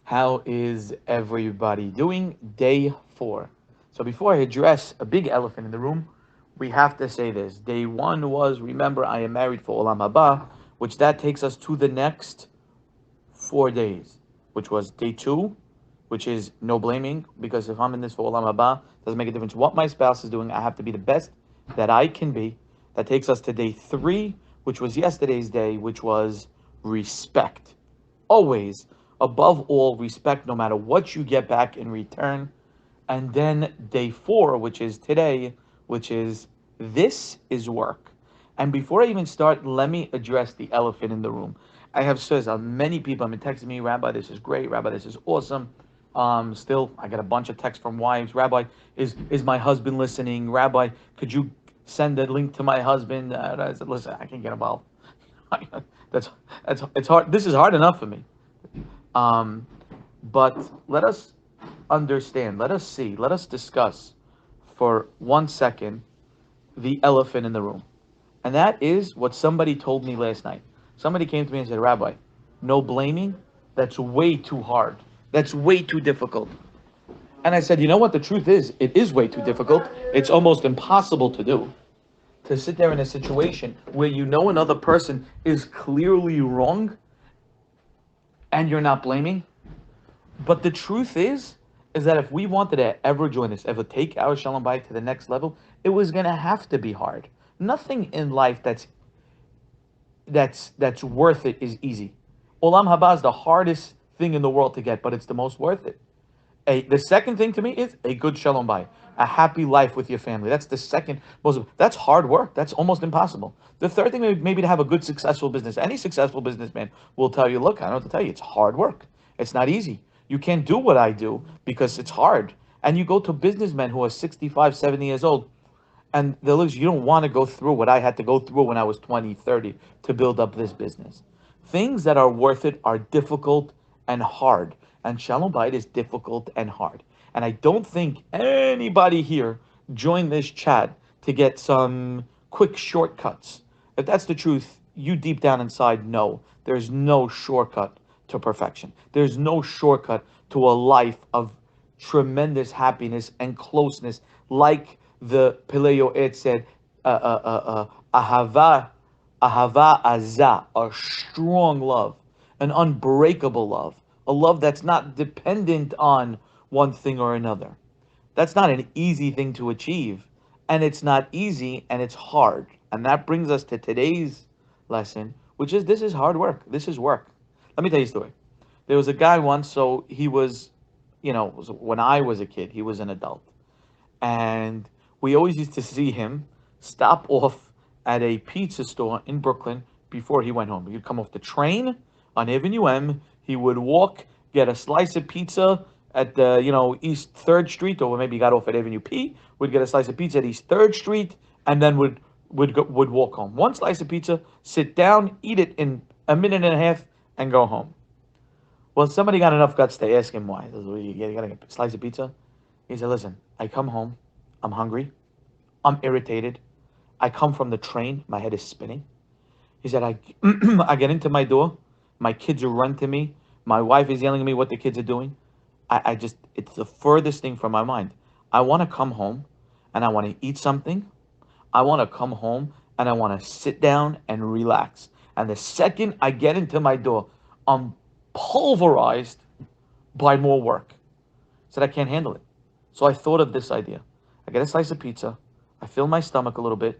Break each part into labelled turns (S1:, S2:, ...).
S1: How is everybody doing? Day 4. So before I address a big elephant in the room, we have to say this. Day 1 was, remember, I am married for Olam Haba, which that takes us to the next 4 days, which was day 2, which is no blaming, because if I'm in this for Olam Haba, doesn't make a difference what my spouse is doing. I have to be the best that I can be. That takes us to day 3, which was yesterday's day, which was respect. Always, above all, respect no matter what you get back in return. And then day 4, which is today, which is this is work. And before I even start, let me address the elephant in the room. I have says many people have been texting me, Rabbi, this is great, Rabbi, this is awesome. Still, I get a bunch of texts from wives. Rabbi, is my husband listening? Rabbi, could you send a link to my husband? I said, listen, I can't get involved. that's it's hard. This is hard enough for me. Um, but let us understand. Let us see. Let us discuss for 1 second the elephant in the room, and that is what somebody told me last night. Somebody came to me and said, Rabbi, no blaming. That's way too hard. That's way too difficult. And I said, you know what? The truth is, it is way too difficult. It's almost impossible to do. To sit there in a situation where you know another person is clearly wrong and you're not blaming. But the truth is that if we wanted to ever join this, ever take our Shalom Bayit to the next level, it was going to have to be hard. Nothing in life that's worth it is easy. Olam Haba is the hardest thing in the world to get, but it's the most worth it. The second thing to me is a good Shalom Bayit, a happy life with your family. That's the second most. That's hard work. That's almost impossible. The third thing maybe to have a good, successful business. Any successful businessman will tell you, look, I don't know what to tell you. It's hard work. It's not easy. You can't do what I do because it's hard. And you go to businessmen who are 65, 70 years old, and they'll look, you don't want to go through what I had to go through when I was 20, 30 to build up this business. Things that are worth it are difficult and hard. And Shalom Bayit is difficult and hard. And I don't think anybody here joined this chat to get some quick shortcuts. If that's the truth, you deep down inside know there's no shortcut to perfection. There's no shortcut to a life of tremendous happiness and closeness, like the Pileo Ed said, ahava, ahava azah, a strong love, an unbreakable love, a love that's not dependent on one thing or another. That's not an easy thing to achieve, and it's not easy, and it's hard. And that brings us to today's lesson, which is this is hard work. This is work. Let me tell you a story. There was a guy once, so he was, when I was a kid, he was an adult. And we always used to see him stop off at a pizza store in Brooklyn before he went home. He'd come off the train on Avenue M. He would walk, get a slice of pizza at the, East 3rd Street, or maybe he got off at Avenue P, would get a slice of pizza at East 3rd Street, and then would walk home. One slice of pizza, sit down, eat it in a minute and a half, and go home. Well, somebody got enough guts to ask him why. You got a slice of pizza? He said, listen, I come home, I'm hungry, I'm irritated, I come from the train, my head is spinning. He said, I get into my door, my kids are run to me, my wife is yelling at me what the kids are doing. It's the furthest thing from my mind. I want to come home and I want to eat something. I want to come home and I want to sit down and relax. And the second I get into my door, I'm pulverized by more work. I said, I can't handle it. So I thought of this idea. I get a slice of pizza. I fill my stomach a little bit.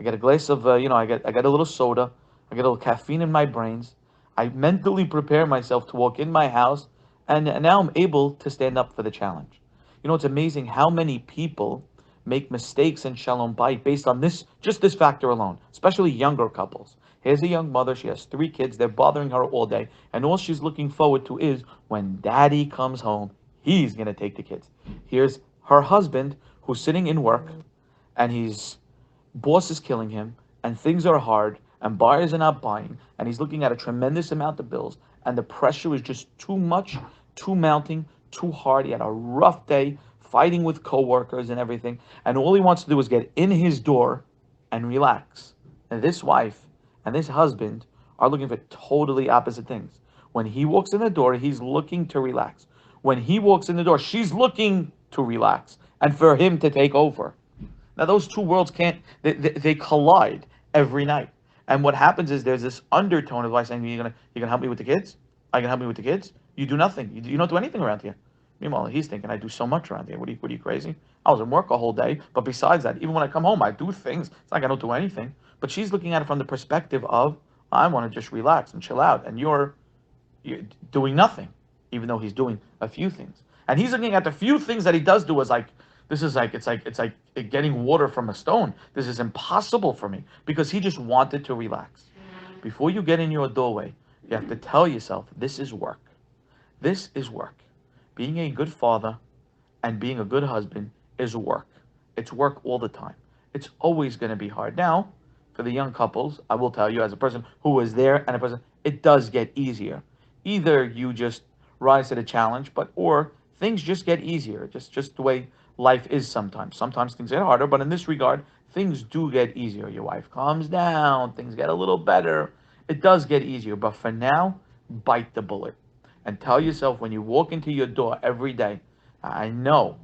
S1: I get a glass of, I get a little soda. I get a little caffeine in my brains. I mentally prepare myself to walk in my house, and now I'm able to stand up for the challenge. It's amazing how many people make mistakes in Shalom Bayit based on just this factor alone, especially younger couples. Here's a young mother, she has 3 kids, they're bothering her all day, and all she's looking forward to is when daddy comes home, he's going to take the kids. Here's her husband who's sitting in work, and his boss is killing him, and things are hard, and buyers are not buying, and he's looking at a tremendous amount of bills, and the pressure is just too much, too mounting, too hard. He had a rough day fighting with coworkers and everything, and all he wants to do is get in his door and relax. And this wife and this husband are looking for totally opposite things. When he walks in the door, he's looking to relax. When he walks in the door, she's looking to relax and for him to take over. Now those two worlds can't, they collide every night. And what happens is there's this undertone of like saying, you're gonna help me with the kids? Are you gonna help me with the kids? You do nothing. You don't do anything around here. Meanwhile, he's thinking, I do so much around here. What are you crazy? I was in work a whole day, but besides that, even when I come home, I do things. It's not like I don't do anything. But she's looking at it from the perspective of, I want to just relax and chill out, and you're doing nothing, even though he's doing a few things. And he's looking at the few things that he does do as like, this is like, it's like getting water from a stone. This is impossible for me, because he just wanted to relax. Before you get in your doorway, you have to tell yourself, this is work. This is work. Being a good father and being a good husband is work. It's work all the time. It's always going to be hard. Now, for the young couples, I will tell you, as a person who was there and a person, it does get easier. Either you just rise to the challenge, or things just get easier. Just the way life is sometimes. Sometimes things get harder, but in this regard, things do get easier. Your wife calms down, things get a little better. It does get easier, but for now, bite the bullet. And tell yourself when you walk into your door every day, I know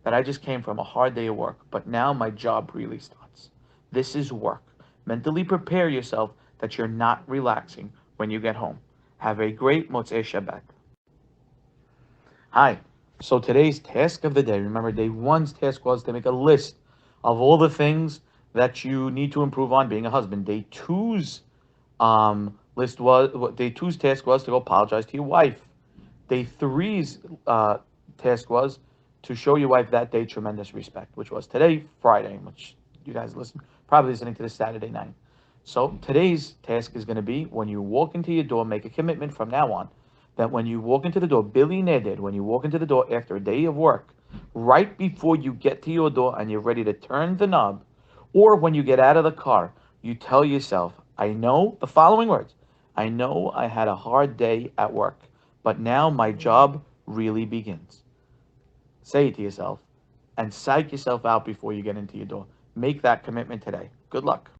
S1: that I just came from a hard day of work, but now my job really starts. This is work. Mentally prepare yourself that you're not relaxing when you get home. Have a great Motzei Shabbat. Hi. So today's task of the day, remember day one's task was to make a list of all the things that you need to improve on being a husband. Day two's day two's task was to go apologize to your wife. Day three's task was to show your wife that day tremendous respect, which was today, Friday, which you guys probably listening to this Saturday night. So today's task is going to be, when you walk into your door, make a commitment from now on that when you walk into the door, Billy Nedid, when you walk into the door after a day of work, right before you get to your door and you're ready to turn the knob, or when you get out of the car, you tell yourself, I know the following words. I know I had a hard day at work, but now my job really begins. Say it to yourself and psych yourself out before you get into your door. Make that commitment today. Good luck.